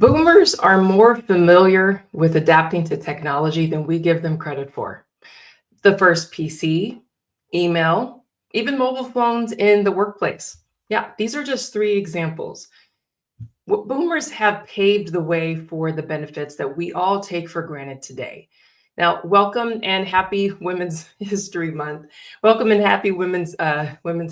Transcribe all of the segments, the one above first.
Boomers are more familiar with adapting to technology than we give them credit for. The first PC, email, even mobile phones in the workplace. Yeah, these are just three examples. Boomers have paved the way for the benefits that we all take for granted today. Now, welcome and happy Women's History Month. Welcome and happy Women's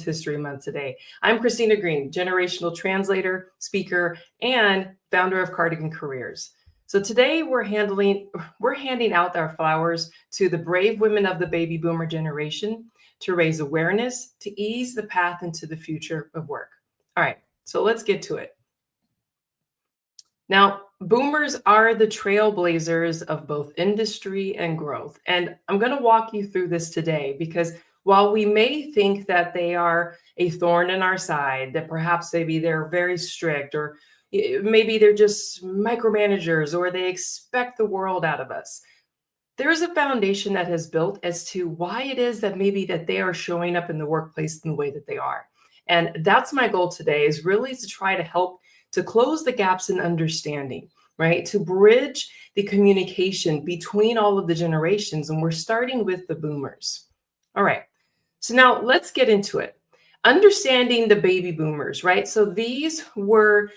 History Month today. I'm Christina Green, generational translator, speaker, and founder of Cardigan Careers. So today we're handing out our flowers to the brave women of the baby boomer generation to raise awareness, to ease the path into the future of work. All right, so let's get to it. Now, boomers are the trailblazers of both industry and growth. And I'm going to walk you through this today because while we may think that they are a thorn in our side, that perhaps maybe they're very strict, or maybe they're just micromanagers, or they expect the world out of us, there is a foundation that has built as to why it is that maybe that they are showing up in the workplace in the way that they are. And that's my goal today, is really to try to help to close the gaps in understanding, right? To bridge the communication between all of the generations. And we're starting with the boomers. All right. So now let's get into it. Understanding the baby boomers, right? So these were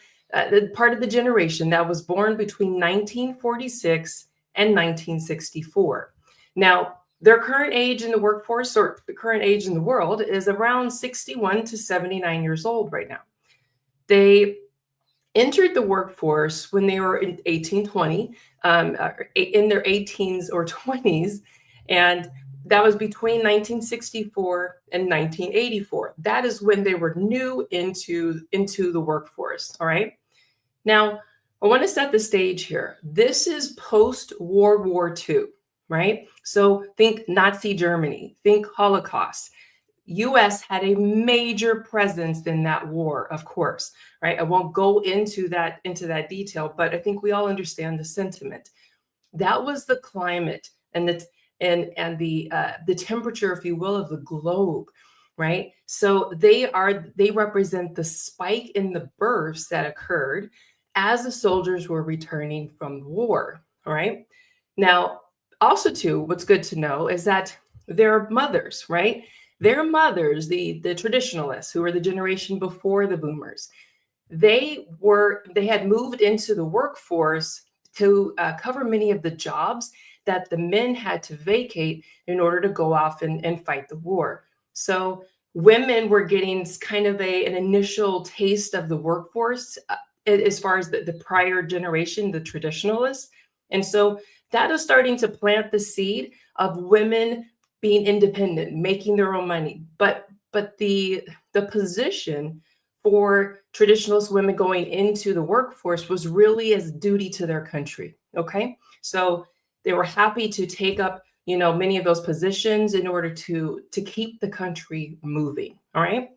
part of the generation that was born between 1946 and 1964. Now, their current age in the workforce, or the current age in the world, is around 61 to 79 years old right now. They entered the workforce when they were in 1820, in their 18s or 20s, and that was between 1964 and 1984. That is when they were new into the workforce. All right. Now, I want to set the stage here. This is post-World War II, right? So think Nazi Germany, think Holocaust. US had a major presence in that war, of course, right? I won't go into that detail, but I think we all understand the sentiment. That was the climate and the temperature, if you will, of the globe, right? So they represent the spike in the births that occurred as the soldiers were returning from the war. All right. Now, also too, what's good to know is that their mothers, right? Their mothers, the traditionalists, who were the generation before the boomers, they had moved into the workforce to cover many of the jobs that the men had to vacate in order to go off and fight the war. So women were getting kind of an initial taste of the workforce as far as the prior generation, the traditionalists. And so that is starting to plant the seed of women being independent, making their own money. But the position for traditionalist women going into the workforce was really as duty to their country. Okay. So they were happy to take up, many of those positions in order to keep the country moving. All right.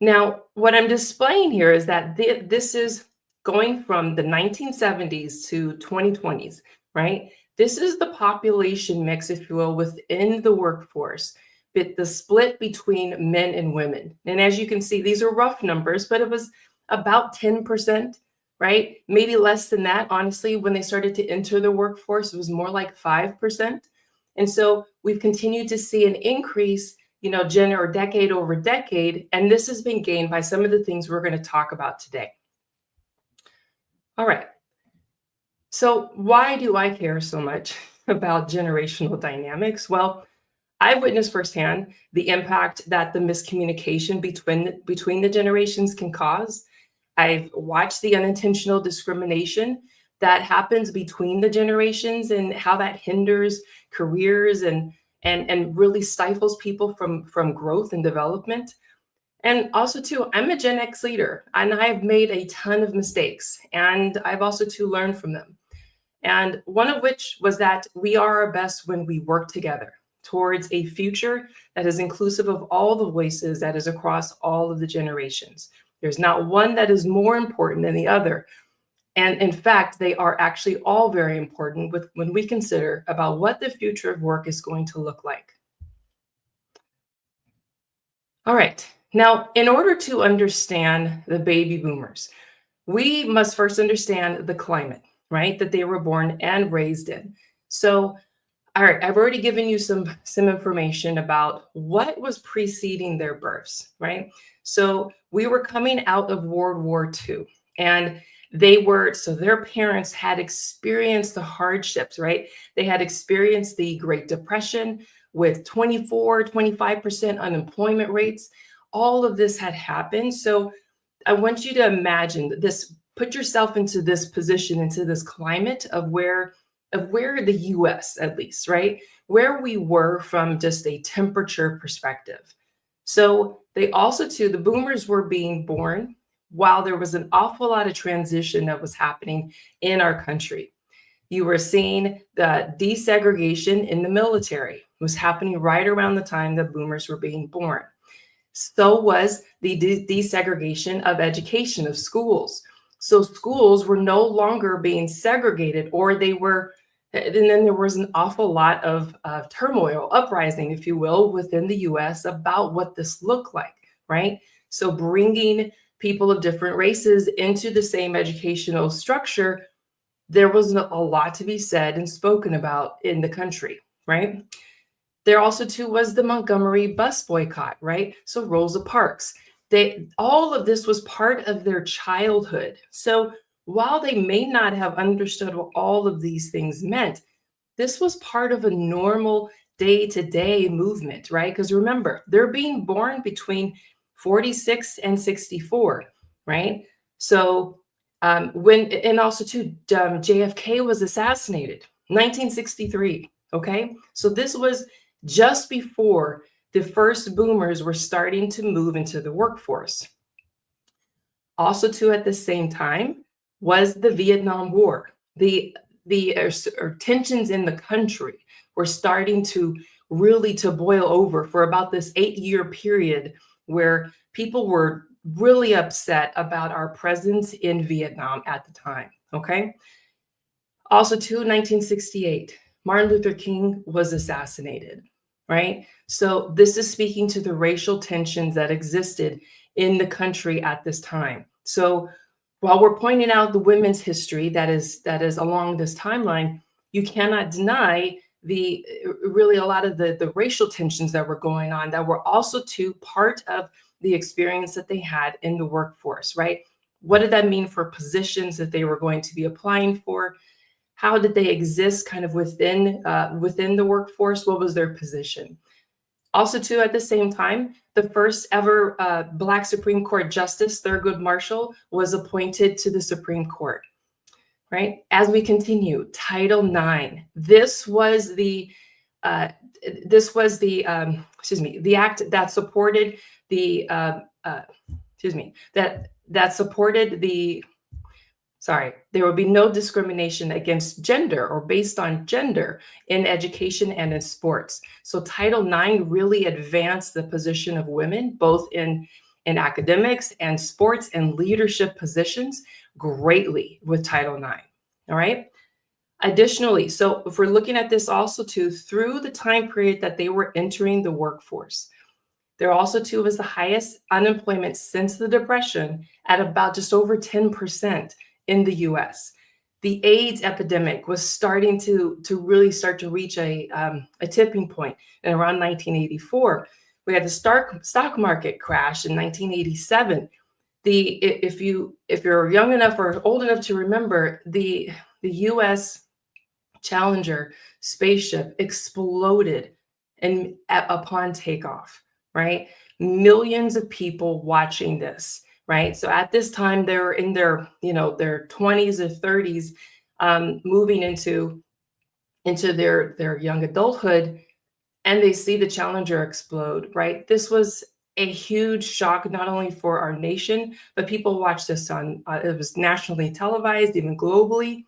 Now, what I'm displaying here is that this is going from the 1970s to 2020s, right? This is the population mix, if you will, within the workforce, but the split between men and women. And as you can see, these are rough numbers, but it was about 10%, right? Maybe less than that. Honestly, when they started to enter the workforce, it was more like 5%. And so we've continued to see an increase, or decade over decade. And this has been gained by some of the things we're going to talk about today. All right. So why do I care so much about generational dynamics? Well, I've witnessed firsthand the impact that the miscommunication between the generations can cause. I've watched the unintentional discrimination that happens between the generations and how that hinders careers and really stifles people from growth and development. And also too, I'm a Gen X leader and I've made a ton of mistakes, and I've also too learned from them. And one of which was that we are our best when we work together towards a future that is inclusive of all the voices, that is across all of the generations. There's not one that is more important than the other. And in fact, they are actually all very important when we consider about what the future of work is going to look like. All right. Now, in order to understand the baby boomers, we must first understand the climate, right, that they were born and raised in. So, all right, I've already given you some information about what was preceding their births, right? So we were coming out of World War II, and their parents had experienced the hardships, right? They had experienced the Great Depression with 25% unemployment rates. All of this had happened. So I want you to imagine this, put yourself into this position, into this climate of where the US at least, right? Where we were from just a temperature perspective. So they also too, the boomers were being born while there was an awful lot of transition that was happening in our country. You were seeing the desegregation in the military was happening right around the time that boomers were being born. So was the desegregation of education, of schools. So schools were no longer being segregated, or they were, and then there was an awful lot of turmoil, uprising, if you will, within the US about what this looked like, right? So bringing people of different races into the same educational structure, there was a lot to be said and spoken about in the country, right? There also too was the Montgomery bus boycott, right? So Rosa Parks. They all of this was part of their childhood. So while they may not have understood what all of these things meant, this was part of a normal day-to-day movement, right? Because remember, they're being born between 46 and 64, right? So when and also too, JFK was assassinated, 1963. Okay, so this was just before the first boomers were starting to move into the workforce. Also, too, at the same time was the Vietnam War. The tensions in the country were starting to really to boil over for about this 8-year period where people were really upset about our presence in Vietnam at the time. Okay. Also, too, 1968, Martin Luther King was assassinated, right? So this is speaking to the racial tensions that existed in the country at this time. So while we're pointing out the women's history that is along this timeline, you cannot deny the really a lot of the racial tensions that were going on that were also too part of the experience that they had in the workforce, right? What did that mean for positions that they were going to be applying for? How did they exist kind of within the workforce? What was their position? Also, too, at the same time, the first ever Black Supreme Court Justice, Thurgood Marshall, was appointed to the Supreme Court. Right. As we continue, Title IX. Uh, the act that supported the that supported the there will be no discrimination against gender or based on gender in education and in sports. So Title IX really advanced the position of women, both in academics and sports and leadership positions greatly with Title IX. All right. Additionally, so if we're looking at this also too, through the time period that they were entering the workforce, there also too was the highest unemployment since the Depression at about just over 10% in the US. The AIDS epidemic was starting to really start to reach a tipping point in around 1984. We had the stock market crash in 1987. If you're young enough or old enough to remember, the US Challenger spaceship exploded upon takeoff, right? Millions of people watching this, right? So at this time, they're in their 20s or 30s, moving into their young adulthood, and they see the Challenger explode, right? This was a huge shock, not only for our nation, but people watched this on, it was nationally televised, even globally.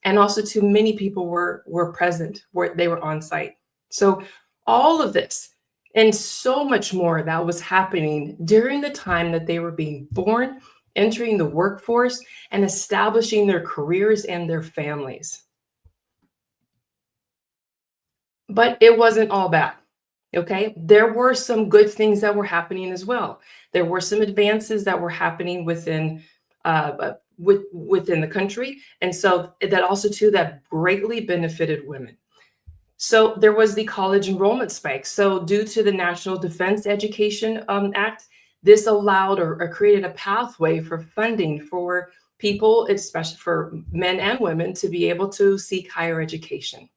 And also too many people were present, where they were on site. So all of this and so much more that was happening during the time that they were being born, entering the workforce, and establishing their careers and their families. But it wasn't all bad. Okay. There were some good things that were happening as well. There were some advances that were happening within the country. And so that also too, that greatly benefited women. So there was the college enrollment spike. So due to the National Defense Education Act, this allowed or created a pathway for funding for people, especially for men and women, to be able to seek higher education.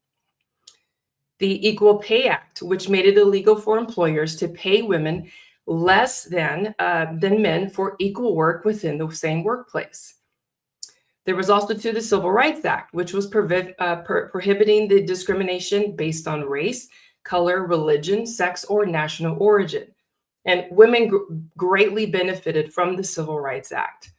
The Equal Pay Act, which made it illegal for employers to pay women less than men for equal work within the same workplace. There was also to the Civil Rights Act, which was prohibiting the discrimination based on race, color, religion, sex, or national origin. And women greatly benefited from the Civil Rights Act.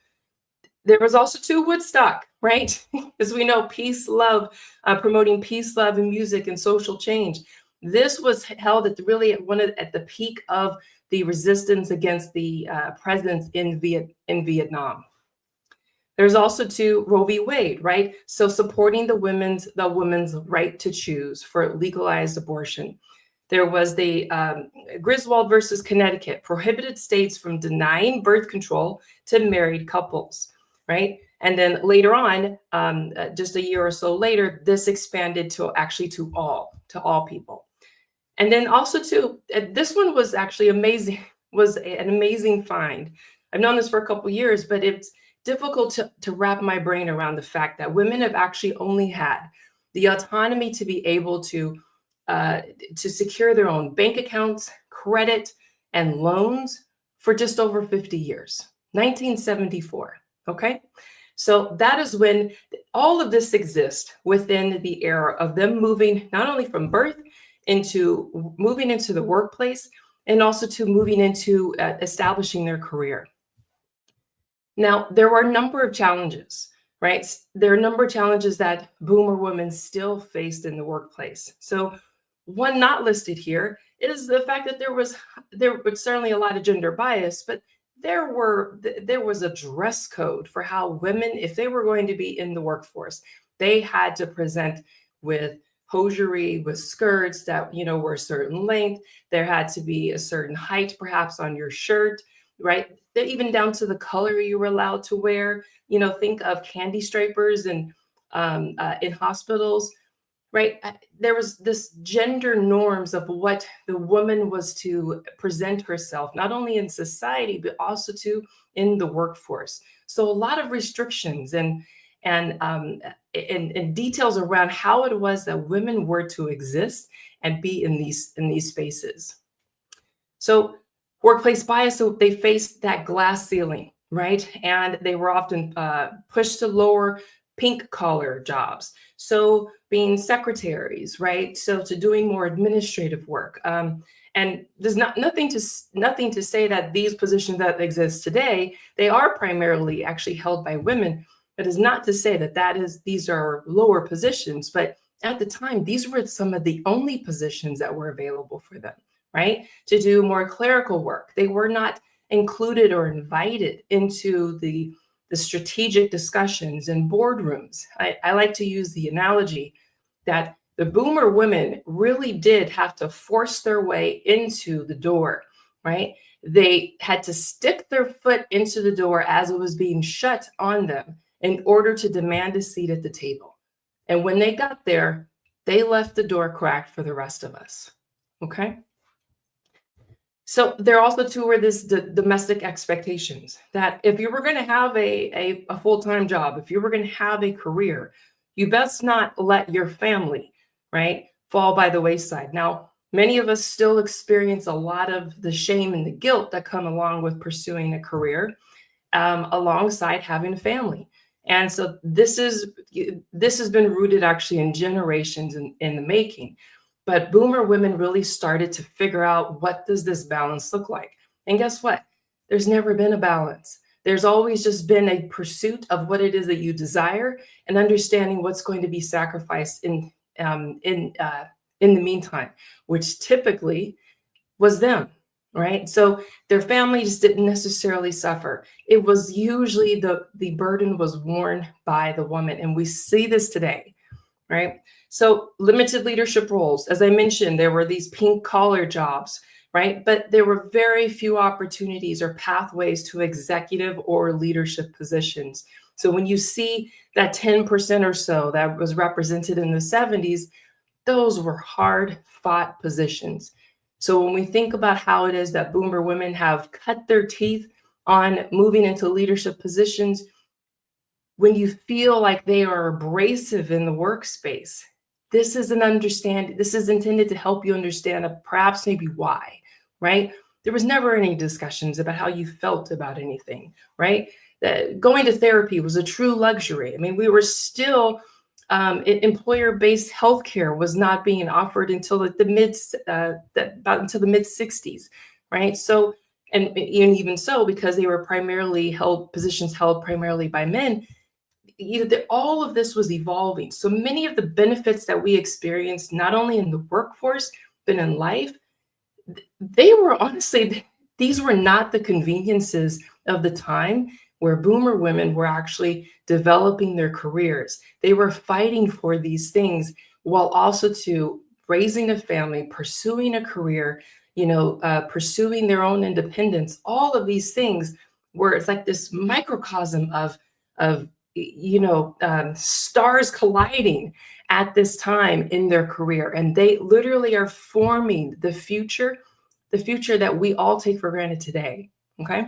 There was also to Woodstock, right? As we know, peace, love, promoting peace, love, and music and social change. This was held at the peak of the resistance against the presence in Vietnam. There's also to Roe v. Wade, right? So supporting the women's right to choose for legalized abortion. There was the Griswold versus Connecticut, prohibited states from denying birth control to married couples, right? And then later on, just a year or so later, this expanded to all people. And then also too, this one was actually amazing, was an amazing find. I've known this for a couple of years, but it's difficult to wrap my brain around the fact that women have actually only had the autonomy to be able to secure their own bank accounts, credit, and loans for just over 50 years, 1974, okay? So that is when all of this exists within the era of them moving not only from birth into moving into the workplace and also to moving into establishing their career. Now, there were a number of challenges, right? There are a number of challenges that boomer women still faced in the workplace. So one not listed here is the fact that there was certainly a lot of gender bias, but there was a dress code for how women, if they were going to be in the workforce, they had to present with hosiery, with skirts that were a certain length. There had to be a certain height, perhaps on your shirt, right? Even down to the color you were allowed to wear. Think of candy stripers and in hospitals, right? There was this gender norms of what the woman was to present herself, not only in society, but also in the workforce. So a lot of restrictions and details around how it was that women were to exist and be in these spaces. So workplace bias, so they faced that glass ceiling, right? And they were often pushed to lower pink collar jobs. So being secretaries, right? So to doing more administrative work. And there's nothing to say that these positions that exist today, they are primarily actually held by women. That is not to say that these are lower positions, but at the time, these were some of the only positions that were available for them, right? To do more clerical work. They were not included or invited into the strategic discussions in boardrooms. I like to use the analogy that the boomer women really did have to force their way into the door, right? They had to stick their foot into the door as it was being shut on them in order to demand a seat at the table. And when they got there, they left the door cracked for the rest of us, okay? So there also too were this domestic expectations that if you were going to have a full-time job, if you were going to have a career, you best not let your family, right, fall by the wayside. Now, many of us still experience a lot of the shame and the guilt that come along with pursuing a career alongside having a family. And so this has been rooted actually in generations in the making. But boomer women really started to figure out, what does this balance look like? And guess what? There's never been a balance. There's always just been a pursuit of what it is that you desire and understanding what's going to be sacrificed in the meantime, which typically was them, right? So their families didn't necessarily suffer. It was usually the burden was worn by the woman. And we see this today, right? So limited leadership roles. As I mentioned, there were these pink collar jobs, right? But there were very few opportunities or pathways to executive or leadership positions. So when you see that 10% or so that was represented in the 70s, those were hard fought positions. So when we think about how it is that boomer women have cut their teeth on moving into leadership positions, when you feel like they are abrasive in the workspace, this is intended to help you understand perhaps maybe why, right? There was never any discussions about how you felt about anything, right? Going to therapy was a true luxury. I mean, we were still employer-based healthcare was not being offered until about until the mid 60s, right? So, and even so, because they were primarily held positions held primarily by men, all of this was evolving. So many of the benefits that we experienced, not only in the workforce, but in life, they were honestly, these were not the conveniences of the time where boomer women were actually developing their careers. They were fighting for these things while also to raising a family, pursuing a career, pursuing their own independence. All of these things where it's like this microcosm of stars colliding at this time in their career, and they literally are forming the future that we all take for granted today. Okay.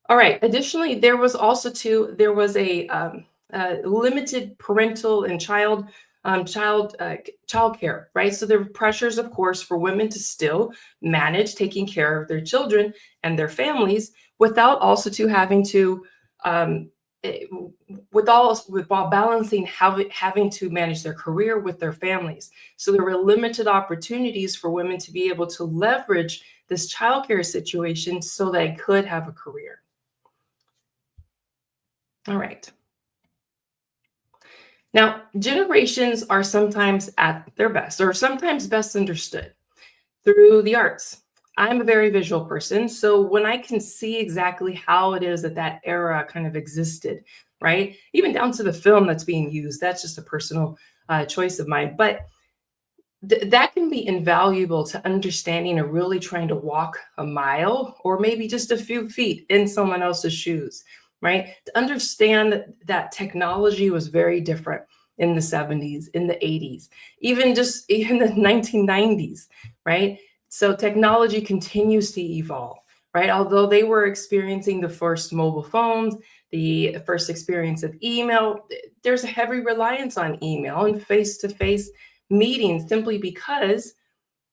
All right. Additionally, there was a limited parental and child care, right? So there were pressures, of course, for women to still manage taking care of their children and their families without also to having to um, eh, while balancing having to manage their career with their families. So there were limited opportunities for women to be able to leverage this childcare situation so they could have a career. All right. Now, generations are sometimes at their best, or sometimes best understood through the arts. I'm a very visual person. So when I can see exactly how it is that that era kind of existed, right? Even down to the film that's being used, that's just a personal choice of mine. But that can be invaluable to understanding or really trying to walk a mile or maybe just a few feet in someone else's shoes, right? To understand that technology was very different in the 70s, in the 80s, even the 1990s, right? So technology continues to evolve, right? Although they were experiencing the first mobile phones, the first experience of email, there's a heavy reliance on email and face-to-face meetings simply because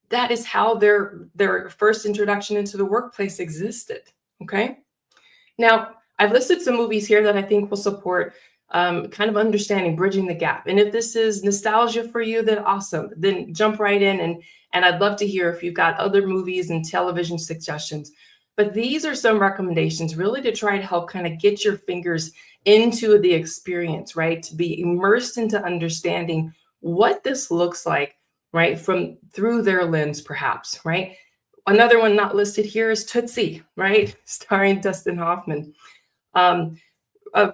that is how their first introduction into the workplace existed. Okay. Now, I've listed some movies here that I think will support kind of understanding, bridging the gap. And if this is nostalgia for you, then awesome. Then jump right in, and I'd love to hear if you've got other movies and television suggestions. But these are some recommendations really to try to help kind of get your fingers into the experience, right? To be immersed into understanding what this looks like, right? From through their lens, perhaps, right? Another one not listed here is Tootsie, right? Starring Dustin Hoffman. Um,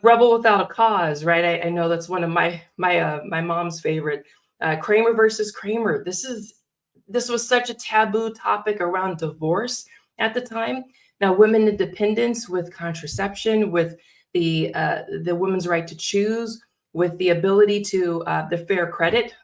Rebel Without a Cause, right? I know that's one of my mom's favorite. Kramer versus Kramer. This was such a taboo topic around divorce at the time. Now, women independence with contraception, with the women's right to choose, with the ability to the Fair Credit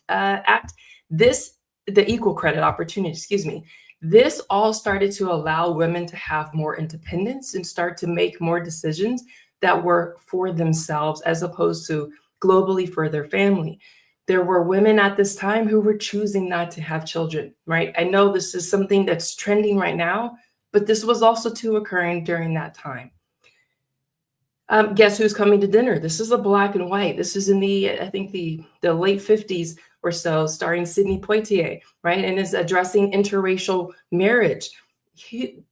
Act. The Equal Credit Opportunity, excuse me. This all started to allow women to have more independence and start to make more decisions that were for themselves as opposed to globally for their family. There were women at this time who were choosing not to have children, right? I know this is something that's trending right now, but this was also too occurring during that time. Guess Who's Coming to Dinner? This is a black and white. This is in I think the late 50s or so, starring Sidney Poitier, right? And is addressing interracial marriage.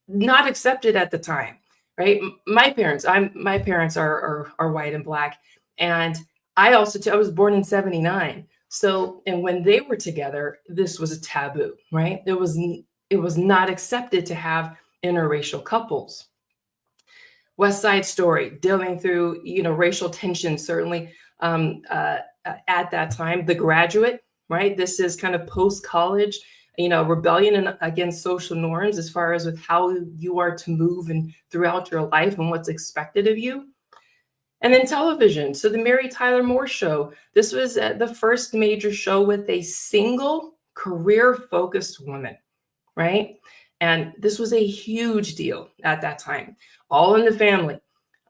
Not accepted at the time, right? My parents are white and black, and I was born in '79. So, and when they were together, this was a taboo, right? It was not accepted to have interracial couples. West Side Story, dealing through racial tension, certainly at that time. The Graduate, right? This is kind of post college rebellion against social norms as far as with how you are to move and throughout your life and what's expected of you. And then television. So the Mary Tyler Moore Show. This was the first major show with a single career-focused woman, right? And this was a huge deal at that time. All in the Family,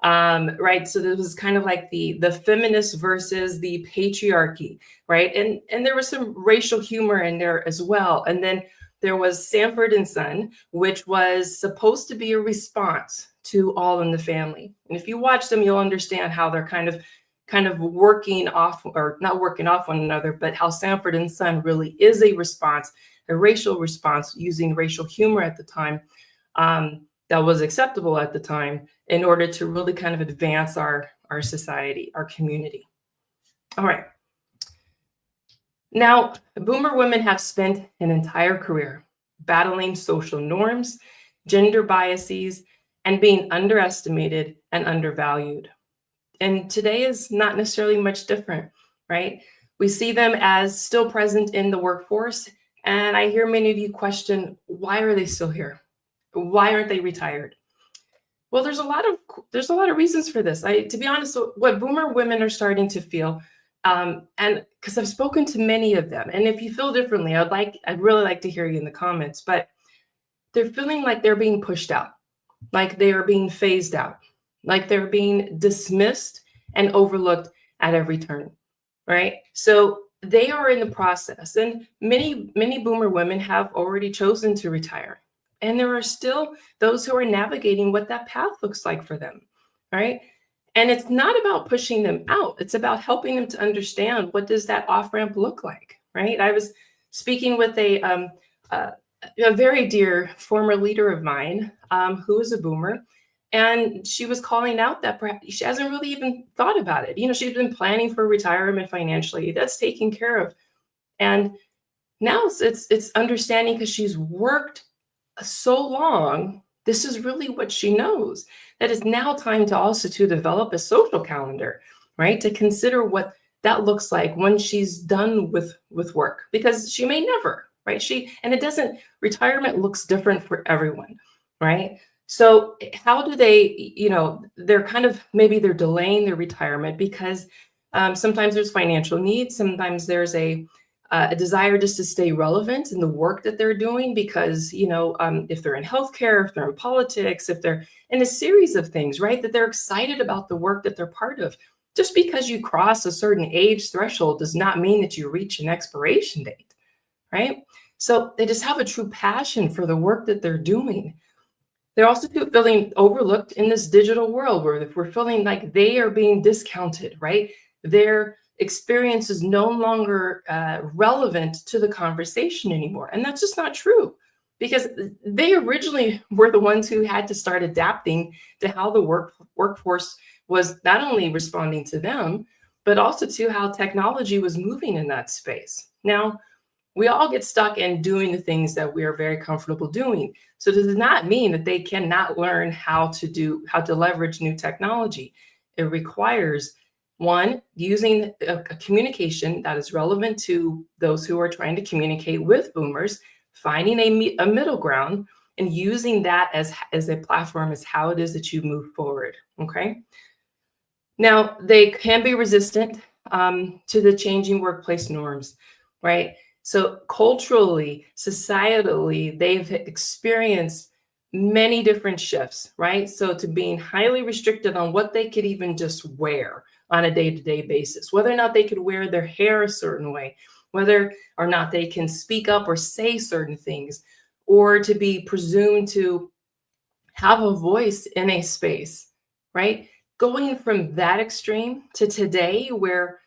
right? So this was kind of like the feminist versus the patriarchy, right? And there was some racial humor in there as well. And then there was Sanford and Son, which was supposed to be a response to All in the Family. And if you watch them, you'll understand how they're kind of working off, or not working off one another, but how Sanford and Son really is a response, a racial response, using racial humor at the time, that was acceptable at the time, in order to really kind of advance our society, our community. All right. Now, boomer women have spent an entire career battling social norms, gender biases, and being underestimated and undervalued. And today is not necessarily much different, right? We see them as still present in the workforce. And I hear many of you question, why are they still here? Why aren't they retired? Well, there's a lot of reasons for this. To be honest, what boomer women are starting to feel, and because I've spoken to many of them, and if you feel differently, I'd really like to hear you in the comments. But they're feeling like they're being pushed out, like they are being phased out, like they're being dismissed and overlooked at every turn, right? So they are in the process, and many boomer women have already chosen to retire. And there are still those who are navigating what that path looks like for them, right? And it's not about pushing them out. It's about helping them to understand, what does that off ramp look like, right? I was speaking with uh, a very dear former leader of mine, who is a boomer, and she was calling out that perhaps she hasn't really even thought about it. She's been planning for retirement financially. That's taken care of. And now it's understanding, because she's worked so long, this is really what she knows. That it's now time to also to develop a social calendar, right? To consider what that looks like when she's done with work, because she may never, right? And it doesn't, retirement looks different for everyone, right? So how do they, they're kind of, maybe they're delaying their retirement because sometimes there's financial needs, sometimes there's a desire just to stay relevant in the work that they're doing, because if they're in healthcare, if they're in politics, if they're in a series of things, right, that they're excited about the work that they're part of. Just because you cross a certain age threshold does not mean that you reach an expiration date, right? So they just have a true passion for the work that they're doing. They're also feeling overlooked in this digital world, where we're feeling like they are being discounted, right? Their experience is no longer relevant to the conversation anymore. And that's just not true, because they originally were the ones who had to start adapting to how the workforce was not only responding to them, but also to how technology was moving in that space. Now, we all get stuck in doing the things that we are very comfortable doing. So it does not mean that they cannot learn how to leverage new technology. It requires, one, using a communication that is relevant to those who are trying to communicate with boomers, finding a middle ground, and using that as a platform as how it is that you move forward. Okay. Now, they can be resistant to the changing workplace norms, right? So culturally, societally, they've experienced many different shifts, right? So to being highly restricted on what they could even just wear on a day-to-day basis, whether or not they could wear their hair a certain way, whether or not they can speak up or say certain things, or to be presumed to have a voice in a space, right? Going from that extreme to today, where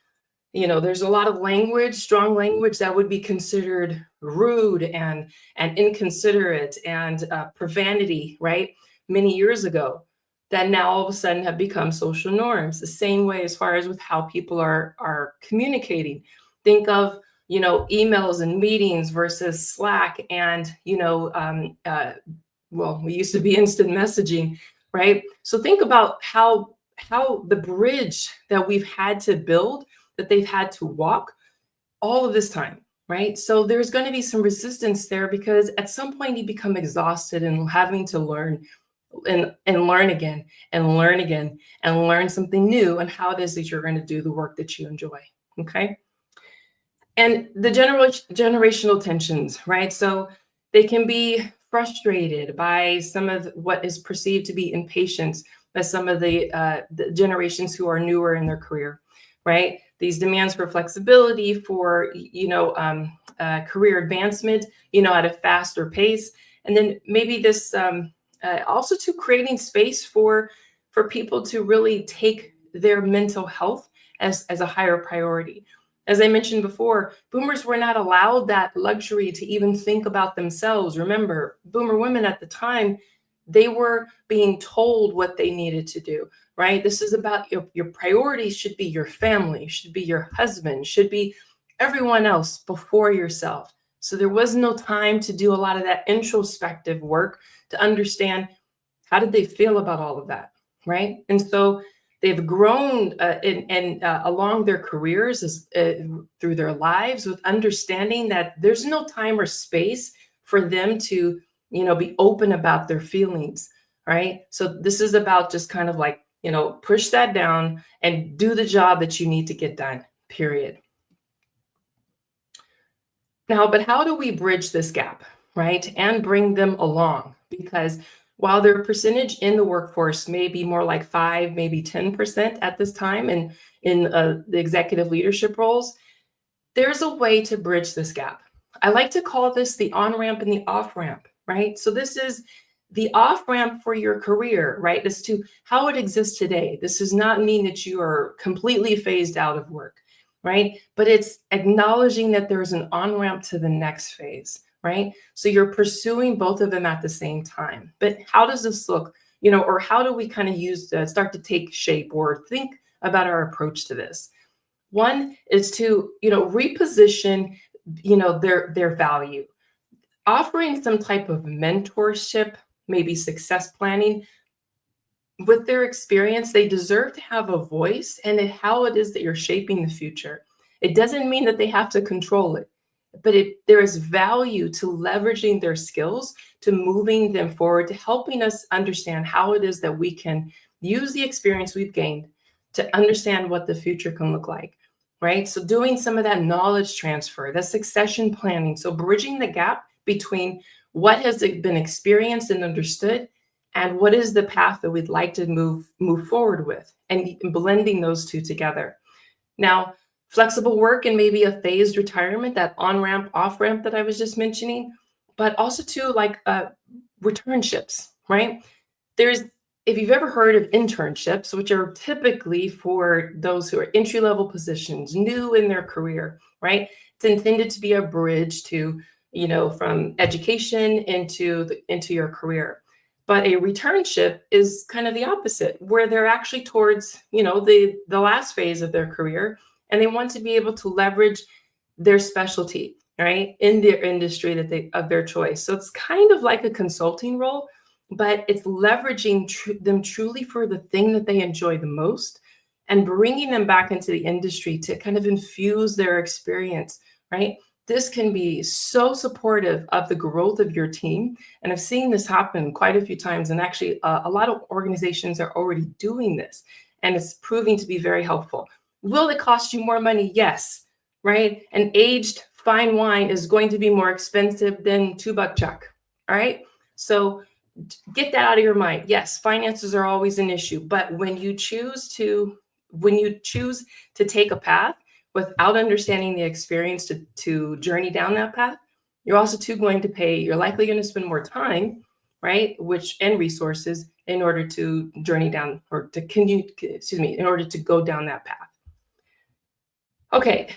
there's a lot of language, strong language that would be considered rude and inconsiderate and profanity, right? Many years ago, that now all of a sudden have become social norms. The same way as far as with how people are communicating. Think of emails and meetings versus Slack, and well, we used to be instant messaging, right? So think about how the bridge that we've had to build, that they've had to walk all of this time. right? So there's going to be some resistance there because at some point you become exhausted and having to learn and learn again and learn again and learn something new and how it is that you're going to do the work that you enjoy. Okay. And the generational tensions, right? So they can be frustrated by some of what is perceived to be impatience by some of the generations who are newer in their career, right? These demands for flexibility, for career advancement, at a faster pace, and then maybe this also to creating space for people to really take their mental health as a higher priority. As I mentioned before, boomers were not allowed that luxury to even think about themselves. Remember, boomer women at the time, they were being told what they needed to do, right? This is about your priorities should be your family, should be your husband, should be everyone else before yourself. So there was no time to do a lot of that introspective work to understand how did they feel about all of that, right? And so they've grown along their careers through their lives with understanding that there's no time or space for them to, be open about their feelings, right? So this is about just kind of like, push that down and do the job that you need to get done, period. Now, but how do we bridge this gap, right? And bring them along? Because while their percentage in the workforce may be more like 5, maybe 10% at this time in the executive leadership roles, there's a way to bridge this gap. I like to call this the on ramp and the off ramp, right? So this is the off ramp for your career, right? As to how it exists today. This does not mean that you are completely phased out of work, right? But it's acknowledging that there's an on ramp to the next phase, right? So you're pursuing both of them at the same time. But how does this look, or how do we kind of start to take shape or think about our approach to this? One is to, reposition, their value, offering some type of mentorship, maybe success planning. With their experience, they deserve to have a voice and how it is that you're shaping the future. It doesn't mean that they have to control it, but there is value to leveraging their skills, to moving them forward, to helping us understand how it is that we can use the experience we've gained to understand what the future can look like, right? So doing some of that knowledge transfer, the succession planning, so bridging the gap between what has been experienced and understood and what is the path that we'd like to move forward with, and blending those two together. Now, flexible work and maybe a phased retirement, that on ramp, off ramp that I was just mentioning, but also too like returnships, right? There's If you've ever heard of internships, which are typically for those who are entry level positions, new in their career, right? It's intended to be a bridge to, from education into your career. But a returnship is kind of the opposite, where they're actually towards, the last phase of their career, and they want to be able to leverage their specialty, right, in their industry of their choice. So it's kind of like a consulting role, but it's leveraging them truly for the thing that they enjoy the most and bringing them back into the industry to kind of infuse their experience, right? This can be so supportive of the growth of your team. And I've seen this happen quite a few times. And actually, a lot of organizations are already doing this, and it's proving to be very helpful. Will it cost you more money? Yes, right? An aged fine wine is going to be more expensive than $2 chuck, all right? So get that out of your mind. Yes, finances are always an issue, but when you choose to take a path without understanding the experience to journey down that path, you're also you're likely going to spend more time, right? And resources in order to journey down or to continue, in order to go down that path. Okay,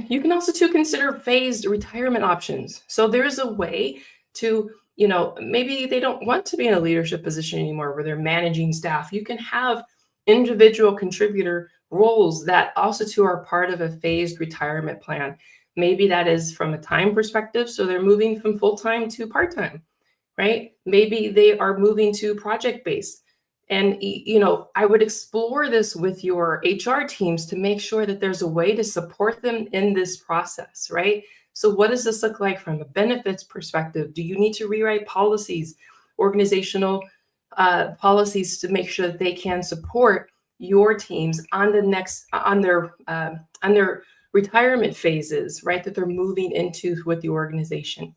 you can also consider phased retirement options. So there's a way to, maybe they don't want to be in a leadership position anymore where they're managing staff. You can have individual contributor roles that also are part of a phased retirement plan. Maybe that is from a time perspective, so they're moving from full-time to part-time, right? Maybe they are moving to project-based. And, I would explore this with your HR teams to make sure that there's a way to support them in this process, right? So what does this look like from a benefits perspective? Do you need to rewrite policies, organizational policies to make sure that they can support your teams on the next on their retirement phases, right? That they're moving into with the organization.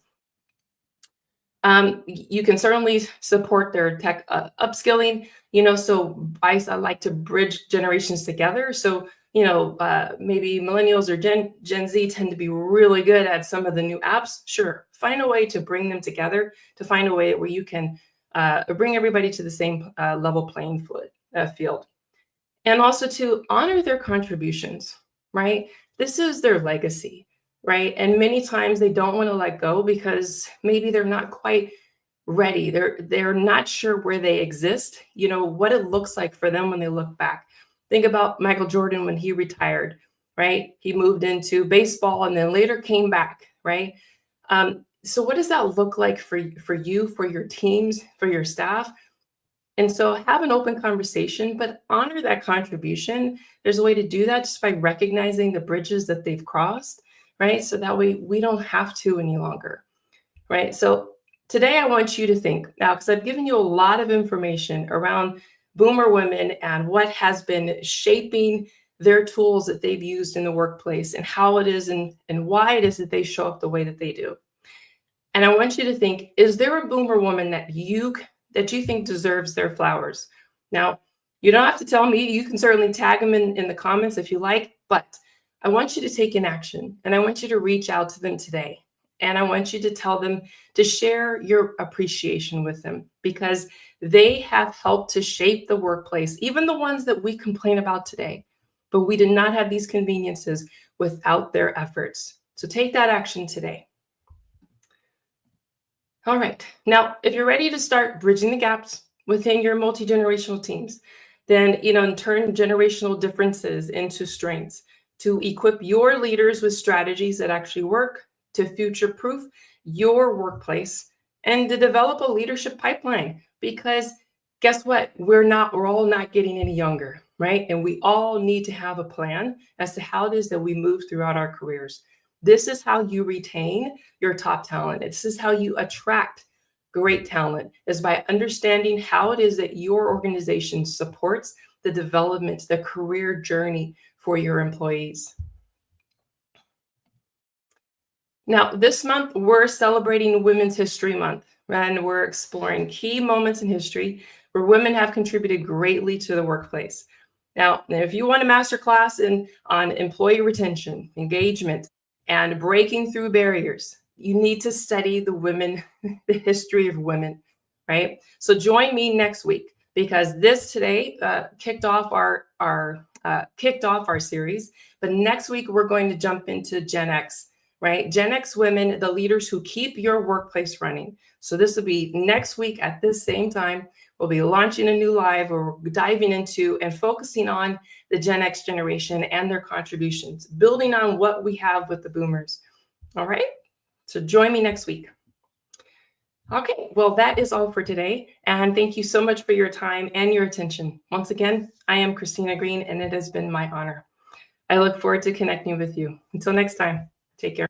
You can certainly support their tech upskilling, so I like to bridge generations together. So, maybe millennials or Gen Z tend to be really good at some of the new apps. Sure, find a way to bring them together, to find a way where you can bring everybody to the same level playing field, and also to honor their contributions, right? This is their legacy, right? And many times they don't want to let go because maybe they're not quite ready. They're not sure where they exist, what it looks like for them when they look back. Think about Michael Jordan when he retired, right? He moved into baseball and then later came back, right? So what does that look like for you, for your teams, for your staff? And so have an open conversation, but honor that contribution. There's a way to do that just by recognizing the bridges that they've crossed, right? So that way we don't have to any longer, right? So today I want you to think now, because I've given you a lot of information around boomer women and what has been shaping their tools that they've used in the workplace and how it is and why it is that they show up the way that they do. And I want you to think, is there a boomer woman that you think deserves their flowers? Now, you don't have to tell me. You can certainly tag them in the comments if you like, but I want you to take an action and I want you to reach out to them today. And I want you to tell them to share your appreciation with them because they have helped to shape the workplace, even the ones that we complain about today. But we did not have these conveniences without their efforts. So take that action today. All right. Now, if you're ready to start bridging the gaps within your multi-generational teams, then, and turn generational differences into strengths to equip your leaders with strategies that actually work, to future-proof your workplace, and to develop a leadership pipeline. Because guess what? We're all not getting any younger, right? And we all need to have a plan as to how it is that we move throughout our careers. This is how you retain your top talent. This is how you attract great talent, is by understanding how it is that your organization supports the development, the career journey for your employees. Now, this month, we're celebrating Women's History Month, and we're exploring key moments in history where women have contributed greatly to the workplace. Now, if you want a masterclass on employee retention, engagement, and breaking through barriers, you need to study the history of women, right? So join me next week because this today kicked off our series, but next week we're going to jump into Gen X, right? Gen X women, the leaders who keep your workplace running. So this will be next week at this same time. We'll be launching a new live where we're diving into and focusing on the Gen X generation and their contributions, building on what we have with the boomers. All right. So join me next week. Okay, well, that is all for today. And thank you so much for your time and your attention. Once again, I am Christina Green, and it has been my honor. I look forward to connecting with you. Until next time, take care.